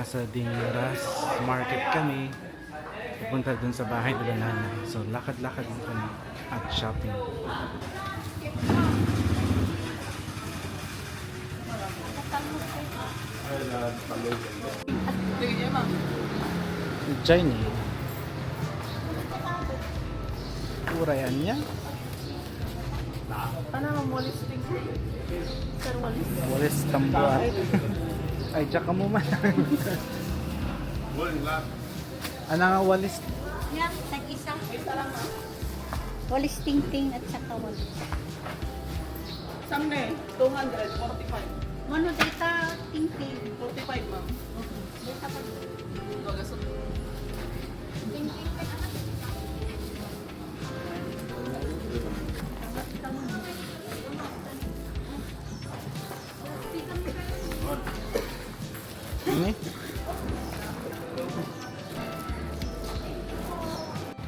nasa Dingaras Market kami. Pupunta dun sa bahay nila nanay. So lakad-lakad din kami at shopping. Jenny. Urayan niya. Paano walis ting? Sir walis? Walis tambuan. Ay, tsaka mo man. Ano nga walis? Yan, tag-isa. Walis ting-ting at saka walis. Samne, 245. Mano data ting-ting. 45 ma'am. Data pa. Gagasot. Ting-ting. Ini?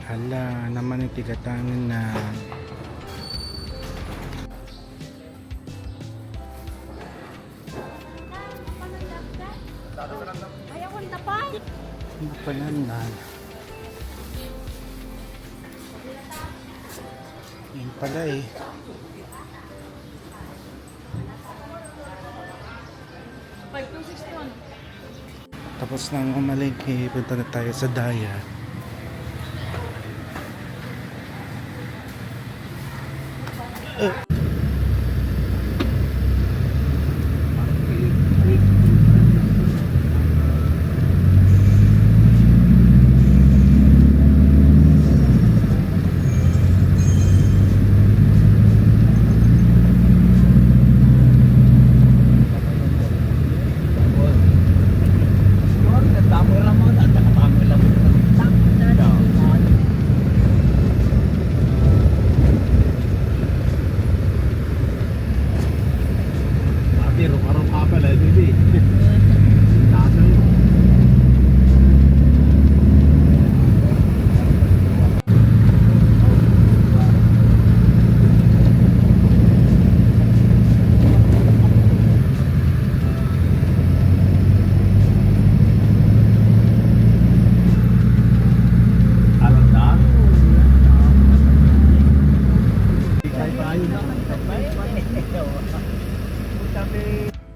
Hala, naman yung tigatangan na Ayaw ko na pa. pananan. Yan pala eh. Tapos nang umalingki, punta na tayo sa Daya.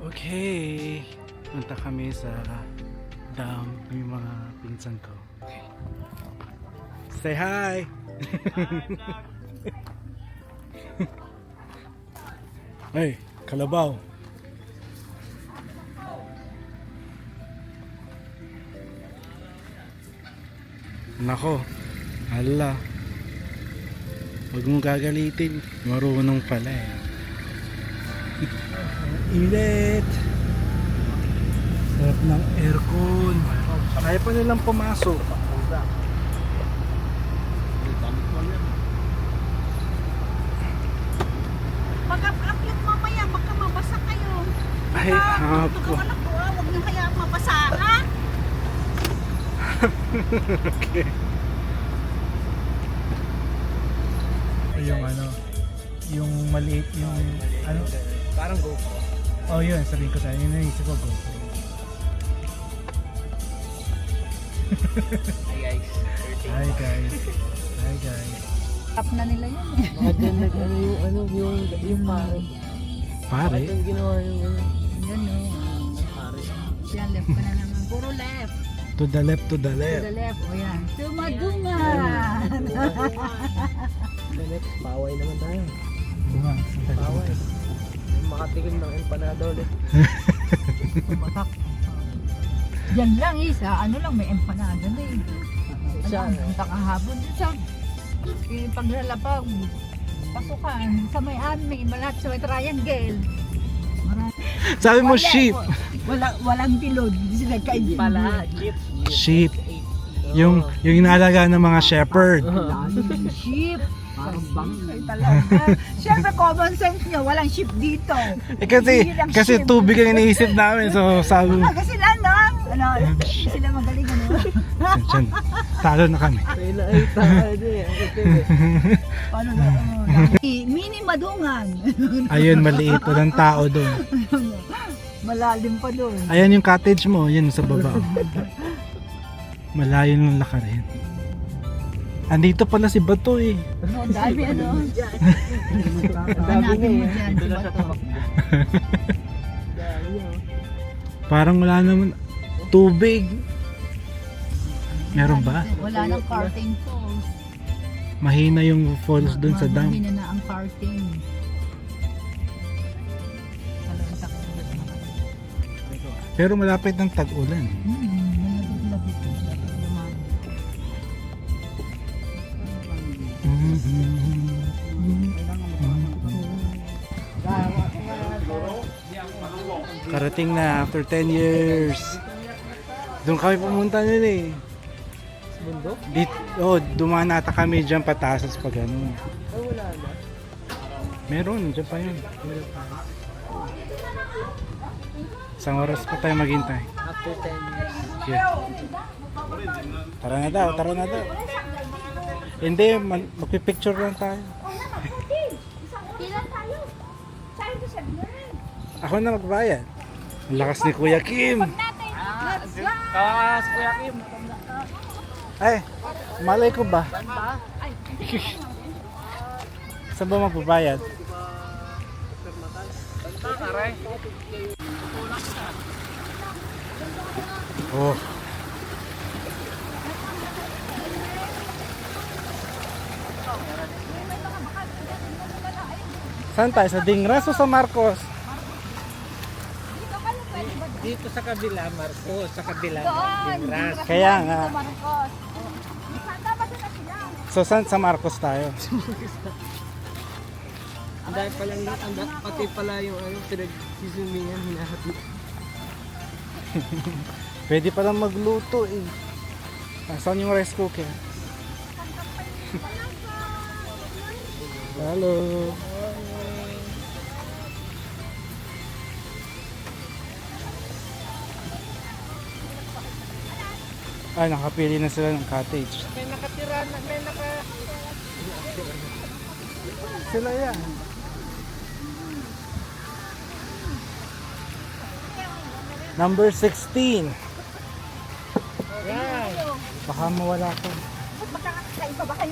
Okay, punta kami sa dam yung mga pinsan ko. Okay. Say hi! Hey, kalabaw! Nako, hala. Huwag mong gagalitin, marunong pala eh. Init. Sarap ng aircon. Kaya pa nilang pumasok. Pag-upload mamaya, baka mabasa kayo. Ay, hapo. Huwag nyo kaya mabasa, ha? Okay. Yung ano, yung maliit, yung ano, Parang GoPro. oh yun, sabihin ko sa'yo, yun naisip ko, GoPro. Hi guys. Hi guys. Hi guys. Up na nila yun. Yung pare. Pare? Yung ginawa yung Yun o. pare. Yan, left ka na naman. Puro left. To the left, to the To left. the left. O yan. Tumadungan. Paway naman tayo. Bunga. Paway. Makatikim ng empanada ulit. Tumatak. Yan lang isa. Ano lang, may empanada na eh. Siya, Ano, ang takahapon din sa paglalapag. Pasukan. Sa may admin, malat sa may triangle. Marami. Sabi mo Wala, sheep. Walang bilog. Hindi sila kainin. pala, jeep. Sheep. Yung inaalaga ng mga shepherd. Sheep. Parang bangkay talaga. Siyempre common sense nyo, walang sheep dito. Eh kasi tubig ang iniisip namin, so sabi mo. Kasi sila no? Ano, sila magaling ano? Diyan, talo na kami. May nakita ka din. Paano na? Mini madungan. Ayun, maliit, walang tao doon. Malalim pa doon. Ayan yung cottage mo, yun sa baba. Malayo ng lakarin. Andito pala si Bato eh. No, dami ano. Ang dami nga Hanapin mo eh. dyan si Bato. Dami oh. Parang wala naman tubig. Meron ba? Wala nang karting falls. Mahina yung falls dun sa dam. Mahina na ang karting. Talagang takot na. Pero malapit ng tag-ulan. Malapit-lapit. Lumayo. Karating na after 10 years. Doon kami pumunta nun eh. Sa bundok? Dumaan ata kami dyan patasas pag ano. Oh, wala na. Meron, dyan pa yun. Isang oras pa tayo maghintay. After 10 years. Yeah. Tara na daw, tara na daw. Hindi, magpipicture lang tayo. Kailan tayo? Tayo sa Sabihan. Ako na magbayad. Ang lakas ni Kuya Kim. Natin. Let's go! Kakas, Kuya Kim. Ay, malay ko ba? Saan ba magbabayad? Oh. Saan tayo? Sa Dingras o sa Marcos? Dito sa kabila, Marcos. Sa kabila. Doon. Ras. Kaya nga. Marcos. Saan dapat na sila? So saan sa Marcos tayo? Ang dahil palang, pati pala yung pinag-sisumingan, hinahati. Pwede palang magluto eh. Saan yung rice cooker? Hello. Ay, nakapili na sila ng cottage. May nakatira na, may naka... Sila yan. Number 16. Yan. Baka mawala ko. Baka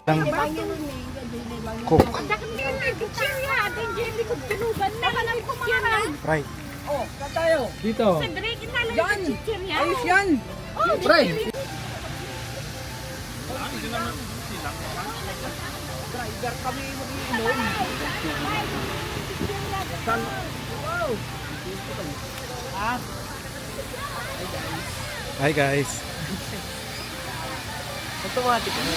Ang cook. Right. Dito. Ayos yan. Pre. Driver kami mag-iinom. Hi guys. Automatic ano?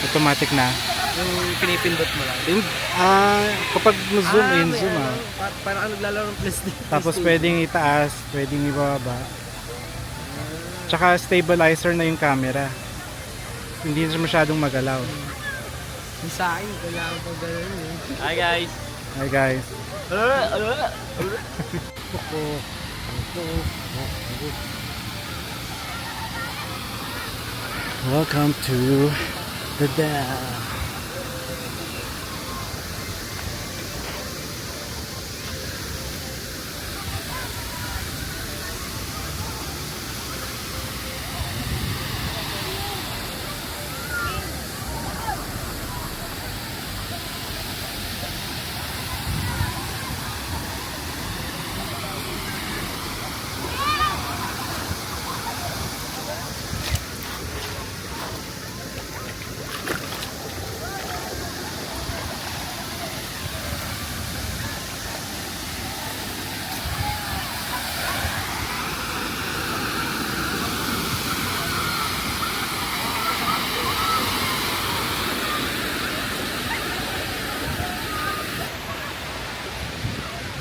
Automatic na. Yung pinipindot mo lang. Kapag zoom in, zoom out. Parang ano naglalaro ng PlayStation. Tapos pwedeng itaas, pwedeng ibaba. Tsaka stabilizer na yung camera. Hindi na masyadong magalaw. Yung sa akin, kailangan pa gano'n eh. Hi guys. Hi guys. Welcome to the dam.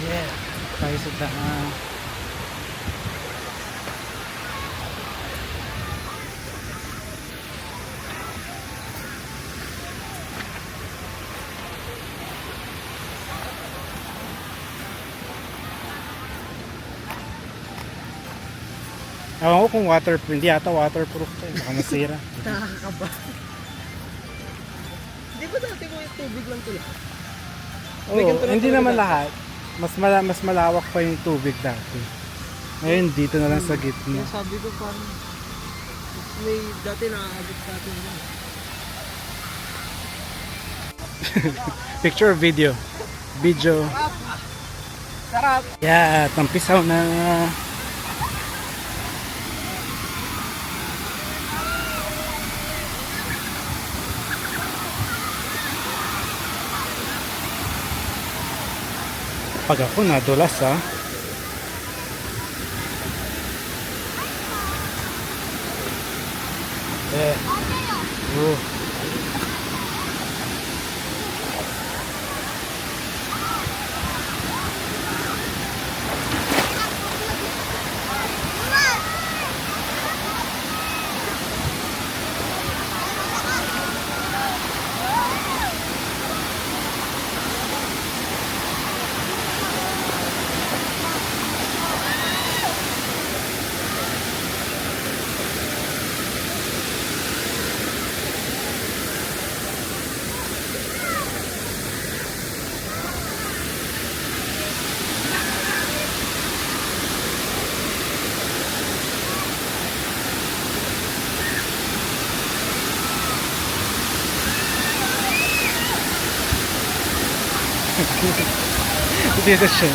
Yeah, tayo sa daan. Ewan ko kung waterproof, hindi ata waterproof to, baka masira. Nakakaba. Di ba dati mo yung tubig lang to lahat? Oo, hindi naman lahat. Mas malawak pa yung tubig dati. Ngayon, dito na lang sa gitna. Kaya sabi ko parang may dati nakaabot sa atin yun. Picture or video? Video. Sarap! Yeah, tampisaw na. Pag ako nadulas ha. Oh. Dito siya.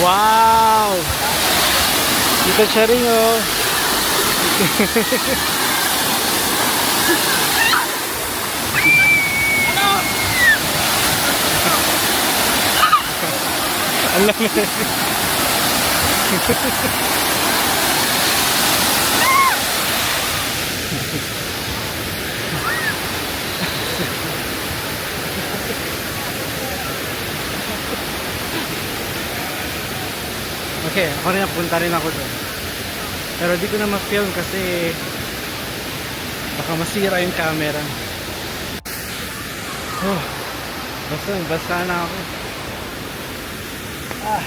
Wow! Dito siya rin oh. Alam mo. Okay, ako rin punta rin ako doon. Pero di ko na ma-film kasi baka masira yung camera. Oh, basta na ako. Ah.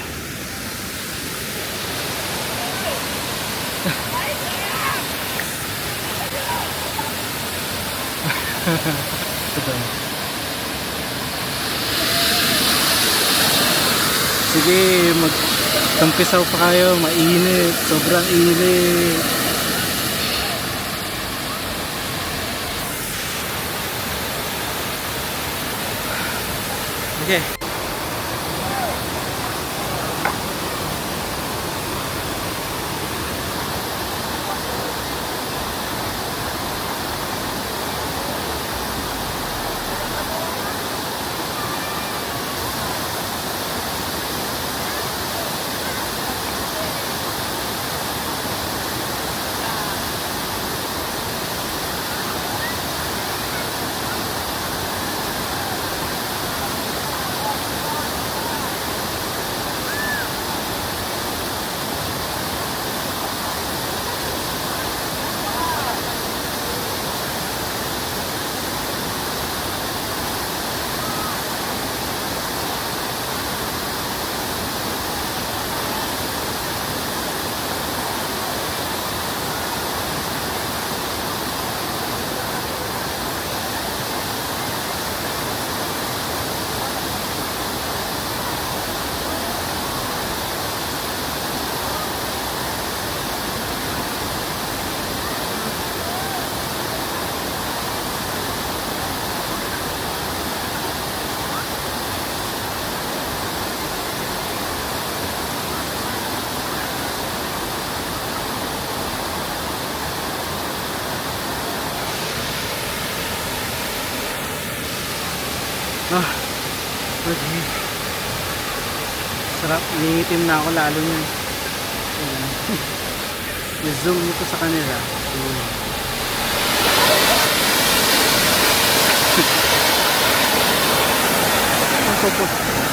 Sige, magtampisaw pa kayo, mainit, sobrang init. Okay. Ah, okay. Sarap, nangitim na ako lalo niyan. I-zoom nito sa kanila.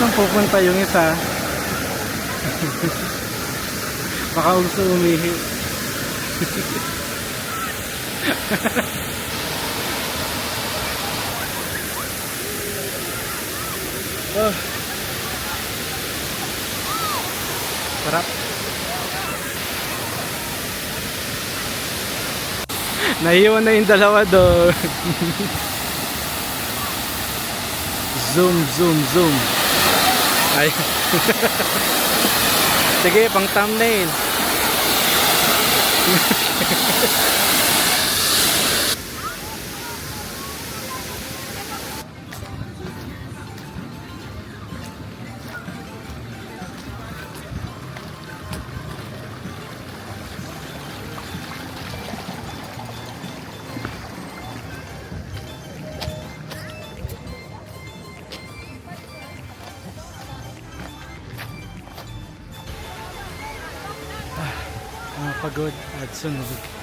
Saan pupunta yung isa? Baka gusto umihi. Oh. Sarap. Naiwan na yung dalawa doon. Zoom, zoom, zoom. Ay. Sige, pang thumbnail. Pagod at sunog.